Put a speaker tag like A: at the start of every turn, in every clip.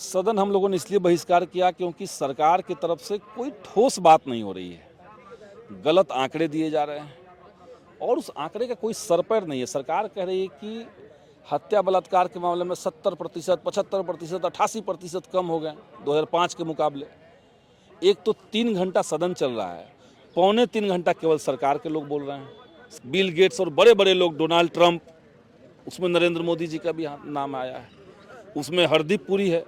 A: सदन हम लोगों ने इसलिए बहिष्कार किया क्योंकि सरकार की तरफ से कोई ठोस बात नहीं हो रही है। गलत आंकड़े दिए जा रहे हैं और उस आंकड़े का कोई सर पैर नहीं है। सरकार कह रही है कि हत्या बलात्कार के मामले में 70%, 75%, 88% कम हो गए 2005 के मुकाबले। एक तो 3 घंटा सदन चल रहा है, पौने 3 घंटा केवल सरकार के लोग बोल रहे हैं। बिल गेट्स और बड़े बड़े लोग, डोनाल्ड ट्रंप, उसमें नरेंद्र मोदी जी का भी नाम आया है, उसमें हरदीप पुरी है।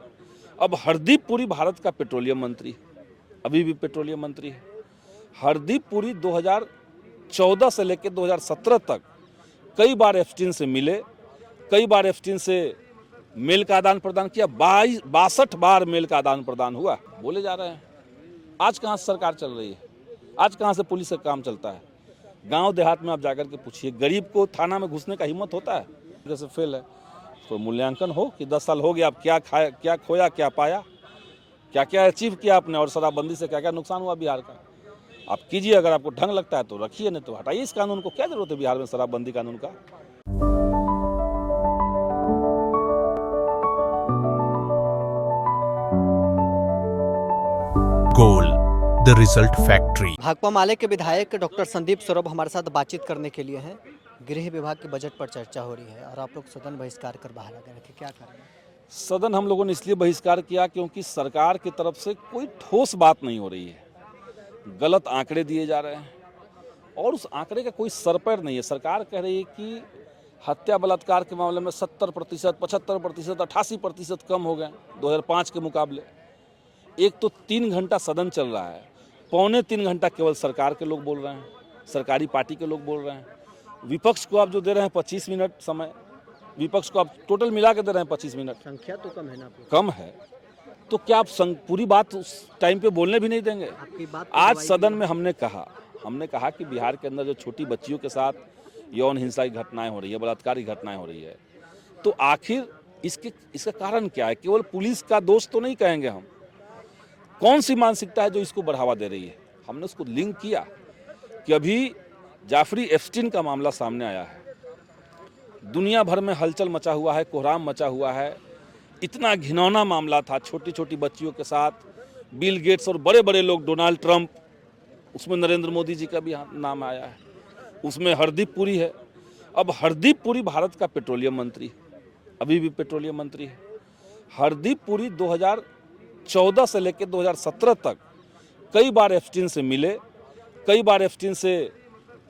A: अब हरदीप पुरी भारत का पेट्रोलियम मंत्री, अभी भी पेट्रोलियम मंत्री है। हरदीप पुरी 2014 से लेकर 2017 तक कई बार एप्स्टीन से मिले, कई बार एप्स्टीन से मेल का आदान प्रदान किया। 62 बार मेल का आदान प्रदान हुआ, बोले जा रहे हैं। आज कहाँ से सरकार चल रही है? आज कहाँ से पुलिस का काम चलता है? गांव देहात में आप जाकर के पूछिए, गरीब को थाना में घुसने का हिम्मत होता है? जैसे फेल है तो मूल्यांकन हो कि 10 साल हो गया, आप क्या खाया, क्या खोया, क्या पाया, क्या क्या अचीव किया आपने, और शराबबंदी से क्या क्या नुकसान हुआ बिहार का। आप कीजिए, अगर आपको ढंग लगता है तो रखिए, नहीं तो हटाइए इस कानून को। क्या जरूरत है बिहार में शराबबंदी कानून का?
B: Goal the result factory.
C: Bhakpa Male के विधायक डॉक्टर संदीप सौरभ हमारे साथ बातचीत करने के लिए हैं। गृह विभाग के बजट पर चर्चा हो रही है और आप लोग सदन बहिष्कार कर बाहर आ गए थे, क्या कर रहे हैं?
A: सदन हम लोगों ने इसलिए बहिष्कार किया क्योंकि सरकार की तरफ से कोई ठोस बात नहीं हो रही है। गलत आंकड़े दिए जा रहे हैं और उस आंकड़े का कोई सर पैर नहीं है। सरकार कह रही है कि हत्या बलात्कार के मामले में 70%, 75%, 88% कम हो गए 2005 के मुकाबले। एक तो 3 घंटा सदन चल रहा है, पौने 3 घंटा केवल सरकार के लोग बोल रहे हैं, सरकारी पार्टी के लोग बोल रहे हैं। विपक्ष को आप जो दे रहे हैं 25 मिनट समय, विपक्ष को आप टोटल मिला के दे रहे हैं 25 मिनट।
C: संख्या तो कम है ना आपकी?
A: कम है तो क्या आप पूरी बात उस टाइम पे बोलने भी नहीं देंगे?
C: आपकी बात
A: आज सदन में हमने कहा कि बिहार के अंदर जो छोटी बच्चियों के साथ यौन हिंसा की घटनाएं हो रही है, बलात्कार की घटनाएं हो रही है, तो आखिर इसका कारण क्या है? केवल पुलिस का दोष तो नहीं कहेंगे हम। कौन सी मानसिकता है जो इसको बढ़ावा दे रही है? हमने उसको लिंक किया कि अभी जाफरी एप्स्टीन का मामला सामने आया है, दुनिया भर में हलचल मचा हुआ है, कोहराम मचा हुआ है। इतना घिनौना मामला था, छोटी छोटी बच्चियों के साथ बिल गेट्स और बड़े बड़े लोग, डोनाल्ड ट्रंप, उसमें नरेंद्र मोदी जी का भी नाम आया है, उसमें हरदीप पुरी है। अब हरदीप पुरी भारत का पेट्रोलियम मंत्री, अभी भी पेट्रोलियम मंत्री है। हरदीप पुरी 2014 से लेकर 2017 तक कई बार एप्स्टीन से मिले, कई बार एप्स्टीन से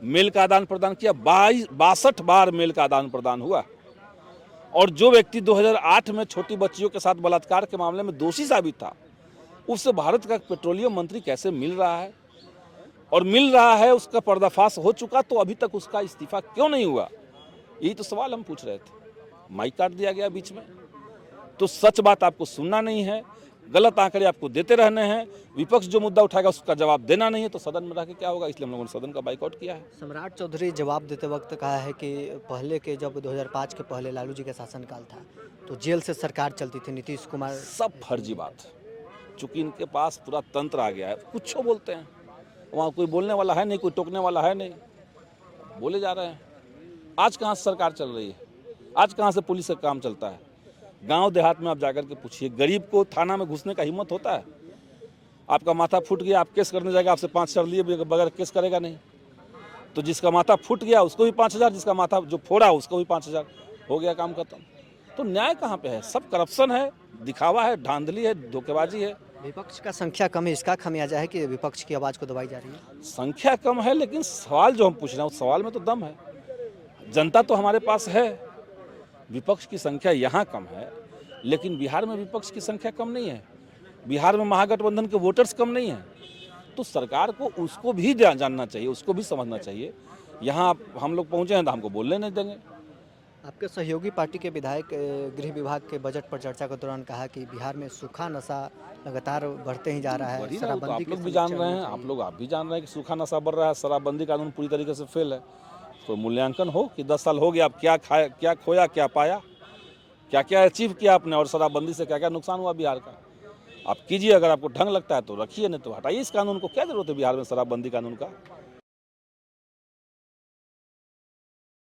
A: मेल का आदान प्रदान किया। 62 बार मेल का आदान प्रदान हुआ। और जो व्यक्ति 2008 में छोटी बच्चियों के साथ बलात्कार के मामले में दोषी साबित था, उससे भारत का पेट्रोलियम मंत्री कैसे मिल रहा है? और मिल रहा है, उसका पर्दाफाश हो चुका, तो अभी तक उसका इस्तीफा क्यों नहीं हुआ? यही तो सवाल हम पूछ रहे थे। माइक काट दिया गया बीच में। तो सच बात आपको सुनना नहीं है, गलत आंकड़े आपको देते रहने हैं। विपक्ष जो मुद्दा उठाएगा उसका जवाब देना नहीं है, तो सदन में रह के क्या होगा? इसलिए हम लोगों ने सदन का बाइकआउट किया है।
C: सम्राट चौधरी जवाब देते वक्त कहा है कि पहले के, जब 2005 के पहले लालू जी का शासनकाल था तो जेल से सरकार चलती थी, नीतीश कुमार।
A: सब फर्जी बात है। चूंकि इनके पास पूरा तंत्र आ गया है, कुछ बोलते हैं, वहाँ कोई बोलने वाला है नहीं, कोई टोकने वाला है नहीं, बोले जा रहे हैं। आज कहाँ से सरकार चल रही है? आज कहाँ से पुलिस का काम चलता है? गांव देहात में आप जाकर के पूछिए, गरीब को थाना में घुसने का हिम्मत होता है? आपका माथा फूट गया, आप केस करने जाएगा, आपसे 5,000 लिए बगैर केस करेगा नहीं। तो जिसका माथा फूट गया उसको भी 5,000, जिसका माथा जो फोड़ा उसको भी 5,000, हो गया काम खत्म। तो न्याय कहाँ पे है? सब करप्शन है, दिखावा है, धांधली है, धोखेबाजी है।
C: विपक्ष का संख्या कम है, इसका खमियाजा है कि विपक्ष की आवाज़ को दबाई जा रही है?
A: संख्या कम है, लेकिन सवाल जो हम पूछ रहे हैं उस सवाल में तो दम है। जनता तो हमारे पास है। विपक्ष की संख्या यहाँ कम है, लेकिन बिहार में विपक्ष की संख्या कम नहीं है। बिहार में महागठबंधन के वोटर्स कम नहीं हैं। तो सरकार को उसको भी जानना चाहिए, उसको भी समझना चाहिए। यहाँ हम लोग पहुँचे हैं तो हमको बोलने नहीं देंगे।
C: आपके सहयोगी पार्टी के विधायक गृह विभाग के बजट पर चर्चा के दौरान कहा कि बिहार में सूखा नशा लगातार बढ़ते ही जा रहा है।
A: तो आप लोग भी जान रहे हैं, आप भी जान रहे हैं कि सूखा नशा बढ़ रहा है, शराबबंदी कानून पूरी तरीके से फेल है। तो मूल्यांकन हो कि 10 साल हो गया, आप क्या खाया, क्या खोया, क्या पाया, क्या क्या अचीव किया आपने, और शराबबंदी से क्या क्या नुकसान हुआ बिहार का। आप कीजिए, अगर आपको ढंग लगता है तो रखिए, नहीं तो हटाइए इस कानून को। क्या जरूरत है बिहार में शराबबंदी कानून का?